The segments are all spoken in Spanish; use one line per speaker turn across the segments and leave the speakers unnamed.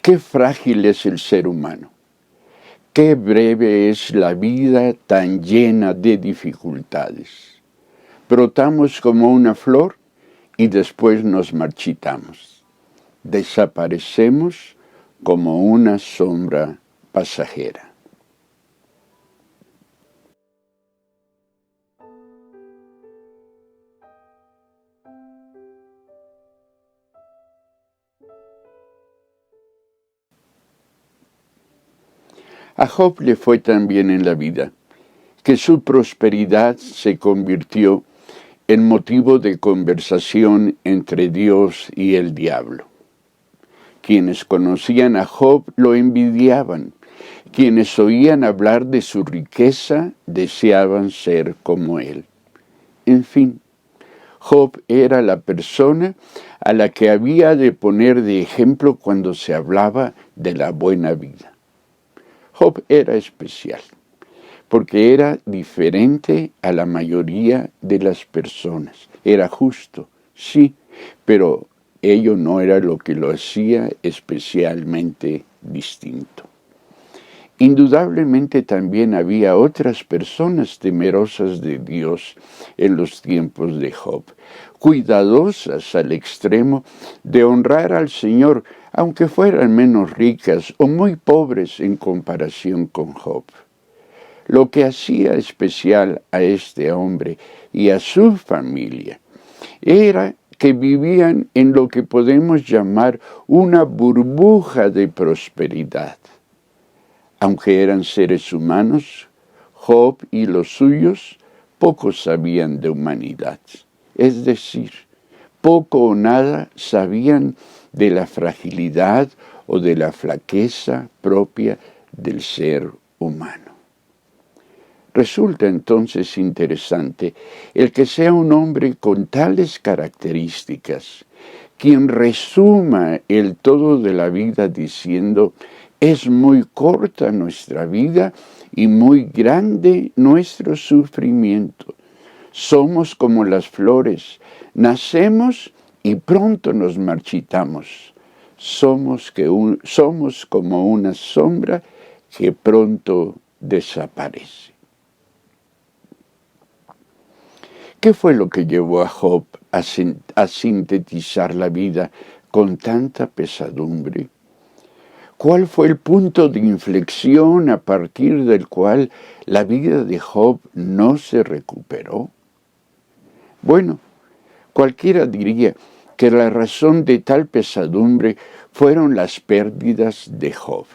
Qué frágil es el ser humano. Qué breve es la vida tan llena de dificultades. Brotamos como una flor y después nos marchitamos. Desaparecemos como una sombra pasajera. A Job le fue tan bien en la vida que su prosperidad se convirtió en motivo de conversación entre Dios y el diablo. Quienes conocían a Job lo envidiaban. Quienes oían hablar de su riqueza deseaban ser como él. En fin, Job era la persona a la que había de poner de ejemplo cuando se hablaba de la buena vida. Job era especial, porque era diferente a la mayoría de las personas. Era justo, sí, pero ello no era lo que lo hacía especialmente distinto. Indudablemente también había otras personas temerosas de Dios en los tiempos de Job, cuidadosas al extremo de honrar al Señor, aunque fueran menos ricas o muy pobres en comparación con Job. Lo que hacía especial a este hombre y a su familia era que vivían en lo que podemos llamar una burbuja de prosperidad. Aunque eran seres humanos, Job y los suyos poco sabían de humanidad. Es decir, poco o nada sabían de la fragilidad o de la flaqueza propia del ser humano. Resulta entonces interesante el que sea un hombre con tales características, quien resuma el todo de la vida diciendo: es muy corta nuestra vida y muy grande nuestro sufrimiento. Somos como las flores, nacemos y pronto nos marchitamos. Somos como una sombra que pronto desaparece. ¿Qué fue lo que llevó a Job a sintetizar la vida con tanta pesadumbre? ¿Cuál fue el punto de inflexión a partir del cual la vida de Job no se recuperó? Bueno, cualquiera diría que la razón de tal pesadumbre fueron las pérdidas de Job.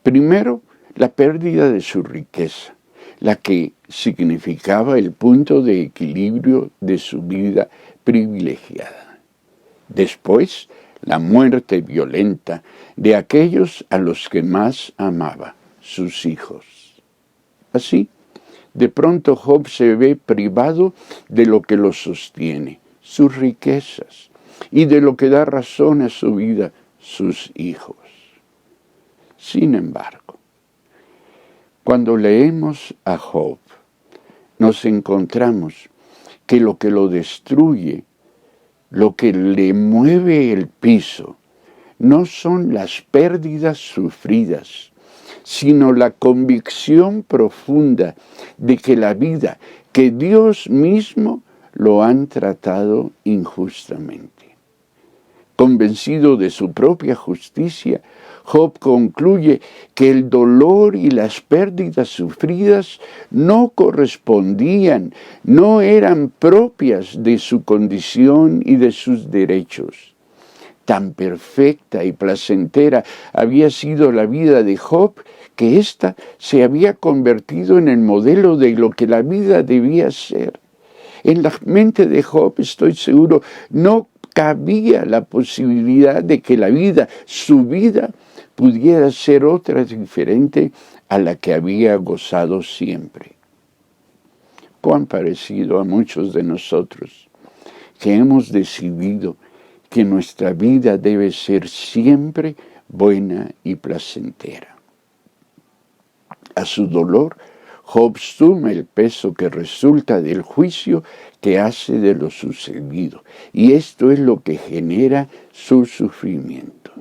Primero, la pérdida de su riqueza, la que significaba el punto de equilibrio de su vida privilegiada. Después, la muerte violenta de aquellos a los que más amaba, sus hijos. Así, de pronto Job se ve privado de lo que lo sostiene, sus riquezas, y de lo que da razón a su vida, sus hijos. Sin embargo, cuando leemos a Job, nos encontramos que lo destruye, lo que le mueve el piso, no son las pérdidas sufridas, sino la convicción profunda de que la vida, que Dios mismo lo han tratado injustamente. Convencido de su propia justicia, Job concluye que el dolor y las pérdidas sufridas no correspondían, no eran propias de su condición y de sus derechos. Tan perfecta y placentera había sido la vida de Job que ésta se había convertido en el modelo de lo que la vida debía ser. En la mente de Job, estoy seguro, no cabía la posibilidad de que la vida, su vida, pudiera ser otra diferente a la que había gozado siempre. Cuán parecido a muchos de nosotros, que hemos decidido que nuestra vida debe ser siempre buena y placentera. A su dolor, Job suma el peso que resulta del juicio que hace de lo sucedido, y esto es lo que genera su sufrimiento.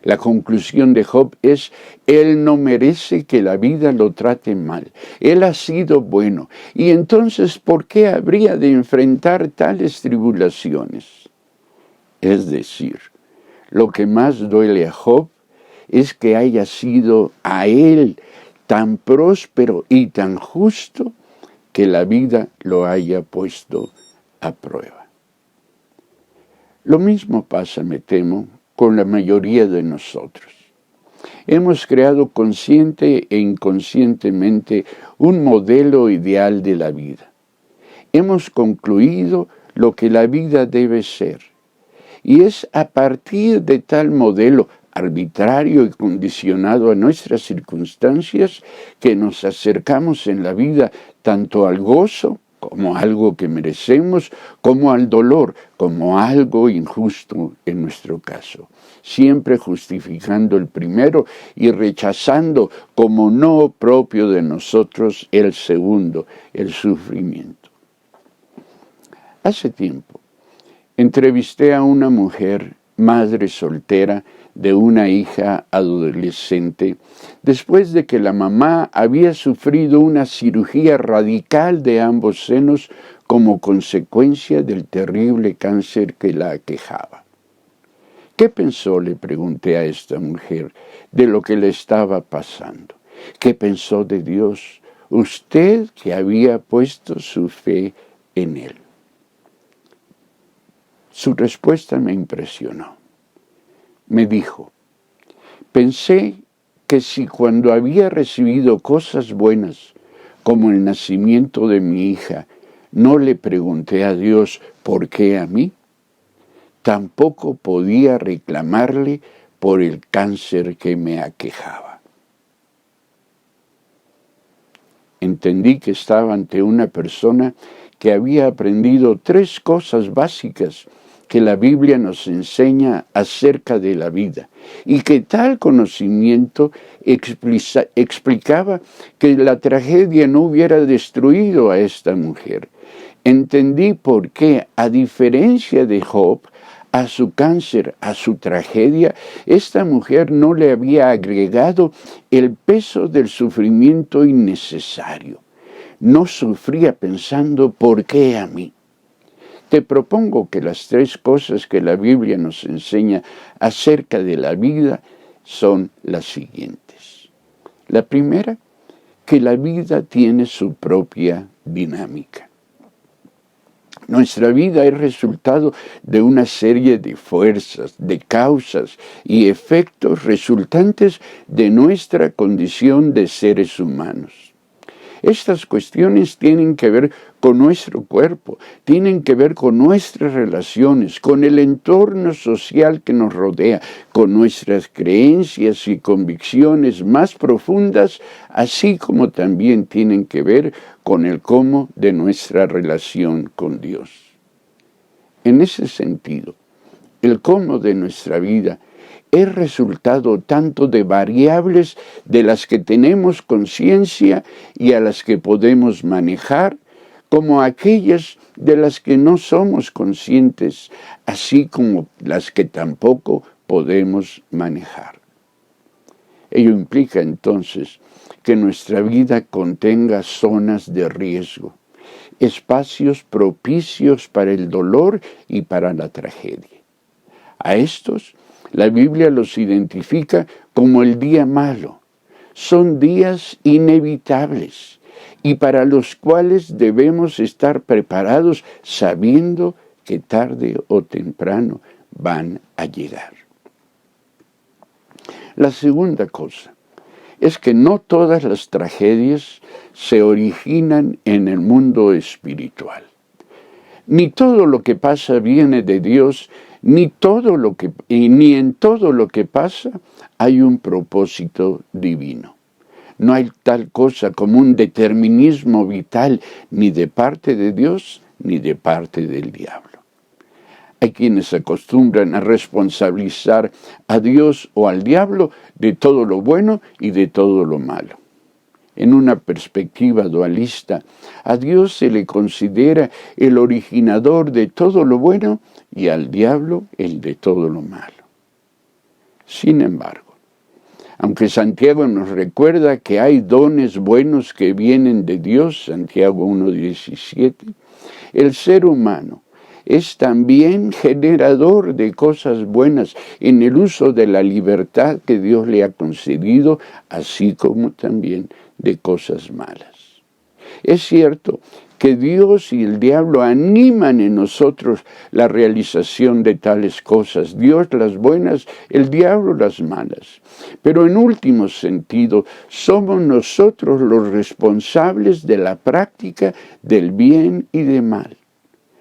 La conclusión de Job es: él no merece que la vida lo trate mal. Él ha sido bueno. Y entonces, ¿por qué habría de enfrentar tales tribulaciones? Es decir, lo que más duele a Job es que haya sido a él tan próspero y tan justo que la vida lo haya puesto a prueba. Lo mismo pasa, me temo, con la mayoría de nosotros. Hemos creado consciente e inconscientemente un modelo ideal de la vida. Hemos concluido lo que la vida debe ser. Y es a partir de tal modelo arbitrario y condicionado a nuestras circunstancias que nos acercamos en la vida tanto al gozo como algo que merecemos, como al dolor, como algo injusto en nuestro caso, siempre justificando el primero y rechazando como no propio de nosotros el segundo, el sufrimiento. Hace tiempo entrevisté a una mujer, madre soltera, de una hija adolescente, después de que la mamá había sufrido una cirugía radical de ambos senos como consecuencia del terrible cáncer que la aquejaba. ¿Qué pensó?, le pregunté a esta mujer, de lo que le estaba pasando. ¿Qué pensó de Dios, usted que había puesto su fe en Él? Su respuesta me impresionó. Me dijo: pensé que si cuando había recibido cosas buenas, como el nacimiento de mi hija, no le pregunté a Dios por qué a mí, tampoco podía reclamarle por el cáncer que me aquejaba. Entendí que estaba ante una persona que había aprendido 3 cosas básicas que la Biblia nos enseña acerca de la vida, y que tal conocimiento explicaba que la tragedia no hubiera destruido a esta mujer. Entendí por qué, a diferencia de Job, a su cáncer, a su tragedia, esta mujer no le había agregado el peso del sufrimiento innecesario. No sufría pensando: ¿por qué a mí? Te propongo que las 3 cosas que la Biblia nos enseña acerca de la vida son las siguientes. La primera, que la vida tiene su propia dinámica. Nuestra vida es resultado de una serie de fuerzas, de causas y efectos resultantes de nuestra condición de seres humanos. Estas cuestiones tienen que ver con nuestro cuerpo, tienen que ver con nuestras relaciones, con el entorno social que nos rodea, con nuestras creencias y convicciones más profundas, así como también tienen que ver con el cómo de nuestra relación con Dios. En ese sentido, el cómo de nuestra vida es resultado tanto de variables de las que tenemos conciencia y a las que podemos manejar, como aquellas de las que no somos conscientes, así como las que tampoco podemos manejar. Ello implica entonces que nuestra vida contenga zonas de riesgo, espacios propicios para el dolor y para la tragedia. A estos, la Biblia los identifica como el día malo. Son días inevitables y para los cuales debemos estar preparados sabiendo que tarde o temprano van a llegar. La segunda cosa es que no todas las tragedias se originan en el mundo espiritual. Ni todo lo que pasa viene de Dios, ni en todo lo que pasa hay un propósito divino. No hay tal cosa como un determinismo vital ni de parte de Dios ni de parte del diablo. Hay quienes se acostumbran a responsabilizar a Dios o al diablo de todo lo bueno y de todo lo malo. En una perspectiva dualista, a Dios se le considera el originador de todo lo bueno y al diablo el de todo lo malo. Sin embargo, aunque Santiago nos recuerda que hay dones buenos que vienen de Dios, Santiago 1:17, el ser humano es también generador de cosas buenas en el uso de la libertad que Dios le ha concedido, así como también de cosas malas. Es cierto que Dios y el diablo animan en nosotros la realización de tales cosas, Dios las buenas, el diablo las malas. Pero en último sentido, somos nosotros los responsables de la práctica del bien y del mal.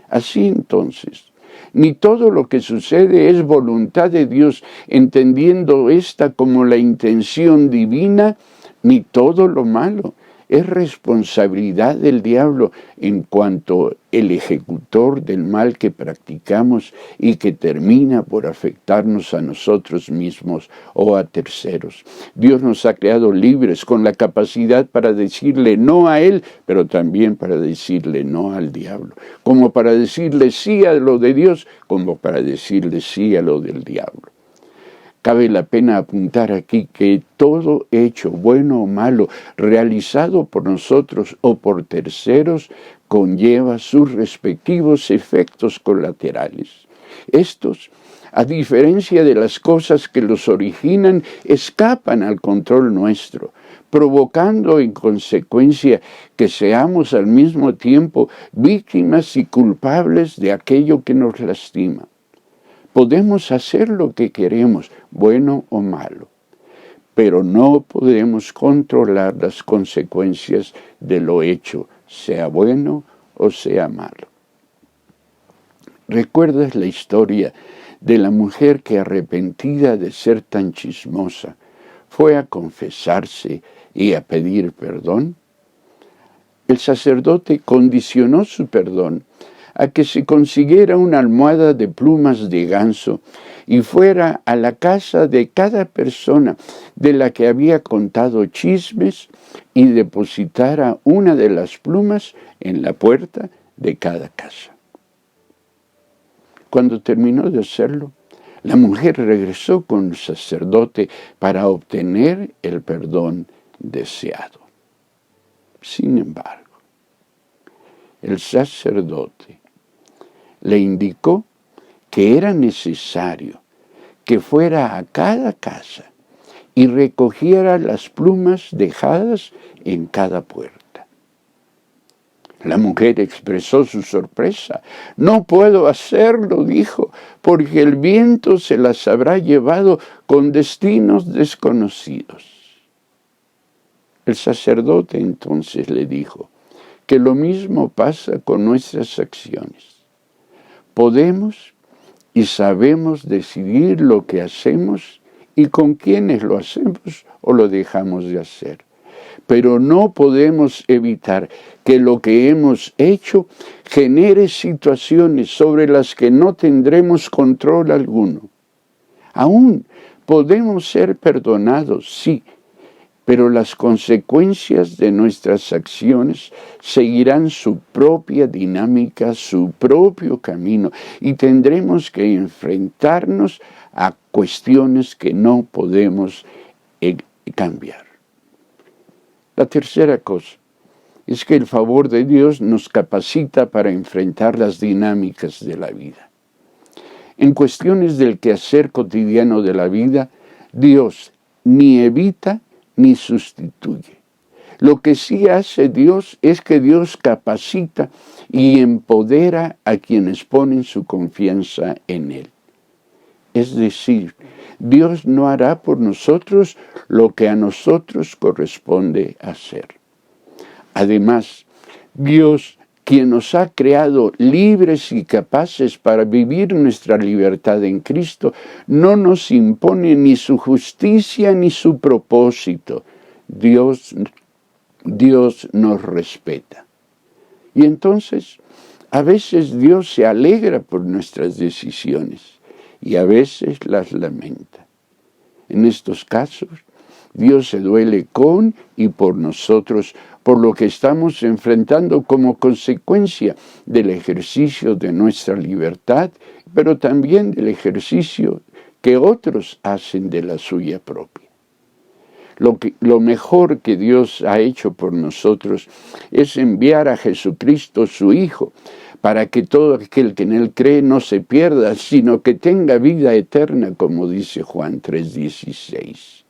Así entonces, ni todo lo que sucede es voluntad de Dios, entendiendo esta como la intención divina, ni todo lo malo es responsabilidad del diablo en cuanto el ejecutor del mal que practicamos y que termina por afectarnos a nosotros mismos o a terceros. Dios nos ha creado libres con la capacidad para decirle no a Él, pero también para decirle no al diablo. Como para decirle sí a lo de Dios, como para decirle sí a lo del diablo. Cabe la pena apuntar aquí que todo hecho, bueno o malo, realizado por nosotros o por terceros, conlleva sus respectivos efectos colaterales. Estos, a diferencia de las cosas que los originan, escapan al control nuestro, provocando en consecuencia que seamos al mismo tiempo víctimas y culpables de aquello que nos lastima. Podemos hacer lo que queremos, bueno o malo, pero no podemos controlar las consecuencias de lo hecho, sea bueno o sea malo. ¿Recuerdas la historia de la mujer que, arrepentida de ser tan chismosa, fue a confesarse y a pedir perdón? El sacerdote condicionó su perdón a que se consiguiera una almohada de plumas de ganso y fuera a la casa de cada persona de la que había contado chismes y depositara una de las plumas en la puerta de cada casa. Cuando terminó de hacerlo, la mujer regresó con el sacerdote para obtener el perdón deseado. Sin embargo, el sacerdote le indicó que era necesario que fuera a cada casa y recogiera las plumas dejadas en cada puerta. La mujer expresó su sorpresa. «No puedo hacerlo», dijo, «porque el viento se las habrá llevado con destinos desconocidos». El sacerdote entonces le dijo que lo mismo pasa con nuestras acciones. Podemos y sabemos decidir lo que hacemos y con quiénes lo hacemos o lo dejamos de hacer. Pero no podemos evitar que lo que hemos hecho genere situaciones sobre las que no tendremos control alguno. Aún podemos ser perdonados, sí, pero las consecuencias de nuestras acciones seguirán su propia dinámica, su propio camino, y tendremos que enfrentarnos a cuestiones que no podemos cambiar. La tercera cosa es que el favor de Dios nos capacita para enfrentar las dinámicas de la vida. En cuestiones del quehacer cotidiano de la vida, Dios ni evita ni sustituye. Lo que sí hace Dios es que Dios capacita y empodera a quienes ponen su confianza en Él. Es decir, Dios no hará por nosotros lo que a nosotros corresponde hacer. Además, Dios, quien nos ha creado libres y capaces para vivir nuestra libertad en Cristo, no nos impone ni su justicia ni su propósito. Dios nos respeta. Y entonces, a veces Dios se alegra por nuestras decisiones y a veces las lamenta. En estos casos, Dios se duele con y por nosotros, por lo que estamos enfrentando como consecuencia del ejercicio de nuestra libertad, pero también del ejercicio que otros hacen de la suya propia. Lo mejor que Dios ha hecho por nosotros es enviar a Jesucristo, su Hijo, para que todo aquel que en Él cree no se pierda, sino que tenga vida eterna, como dice Juan 3:16.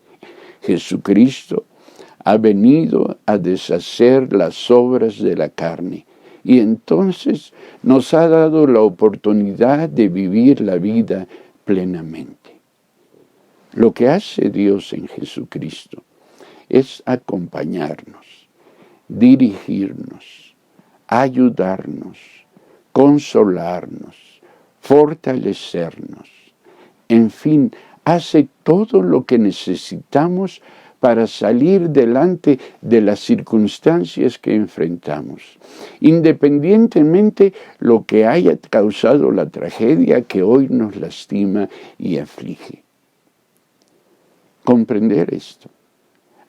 Jesucristo ha venido a deshacer las obras de la carne y entonces nos ha dado la oportunidad de vivir la vida plenamente. Lo que hace Dios en Jesucristo es acompañarnos, dirigirnos, ayudarnos, consolarnos, fortalecernos. En fin, hace todo lo que necesitamos para salir delante de las circunstancias que enfrentamos, independientemente lo que haya causado la tragedia que hoy nos lastima y aflige. Comprender esto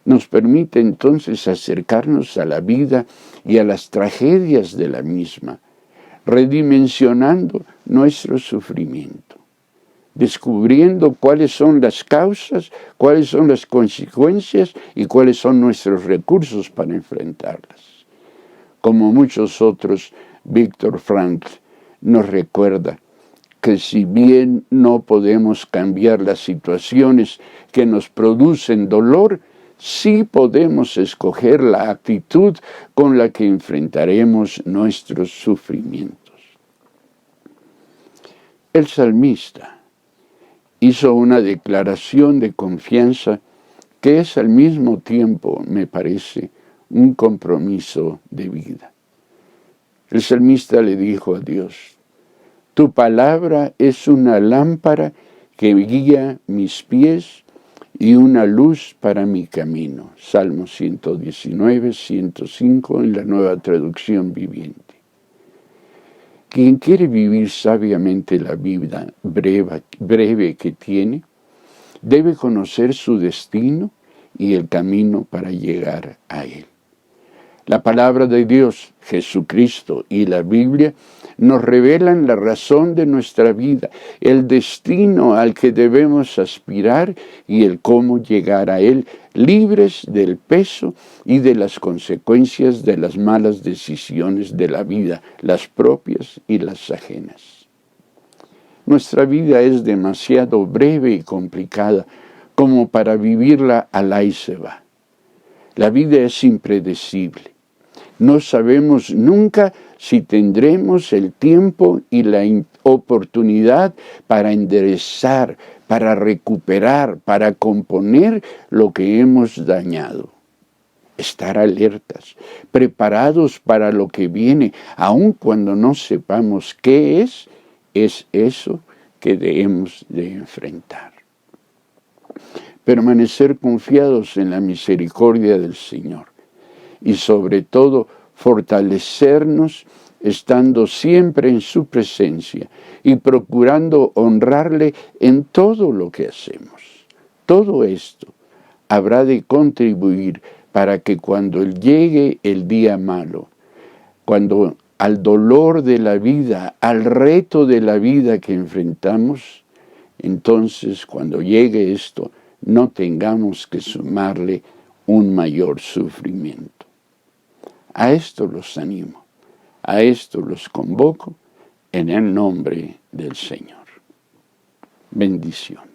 nos permite entonces acercarnos a la vida y a las tragedias de la misma, redimensionando nuestro sufrimiento, descubriendo cuáles son las causas, cuáles son las consecuencias y cuáles son nuestros recursos para enfrentarlas. Como muchos otros, Viktor Frankl nos recuerda que si bien no podemos cambiar las situaciones que nos producen dolor, sí podemos escoger la actitud con la que enfrentaremos nuestros sufrimientos. El salmista hizo una declaración de confianza que es al mismo tiempo, me parece, un compromiso de vida. El salmista le dijo a Dios: tu palabra es una lámpara que guía mis pies y una luz para mi camino. Salmo 119, 105 en la Nueva Traducción Viviente. Quien quiere vivir sabiamente la vida breve que tiene, debe conocer su destino y el camino para llegar a él. La palabra de Dios, Jesucristo y la Biblia nos revelan la razón de nuestra vida, el destino al que debemos aspirar y el cómo llegar a él, libres del peso y de las consecuencias de las malas decisiones de la vida, las propias y las ajenas. Nuestra vida es demasiado breve y complicada como para vivirla al ahí se va. La vida es impredecible. No sabemos nunca si tendremos el tiempo y la oportunidad para enderezar, para recuperar, para componer lo que hemos dañado. Estar alertas, preparados para lo que viene, aun cuando no sepamos qué es eso que debemos de enfrentar. Permanecer confiados en la misericordia del Señor y sobre todo fortalecernos estando siempre en su presencia y procurando honrarle en todo lo que hacemos. Todo esto habrá de contribuir para que cuando llegue el día malo, cuando al dolor de la vida, al reto de la vida que enfrentamos, entonces cuando llegue esto, no tengamos que sumarle un mayor sufrimiento. A esto los animo, a esto los convoco en el nombre del Señor. Bendiciones.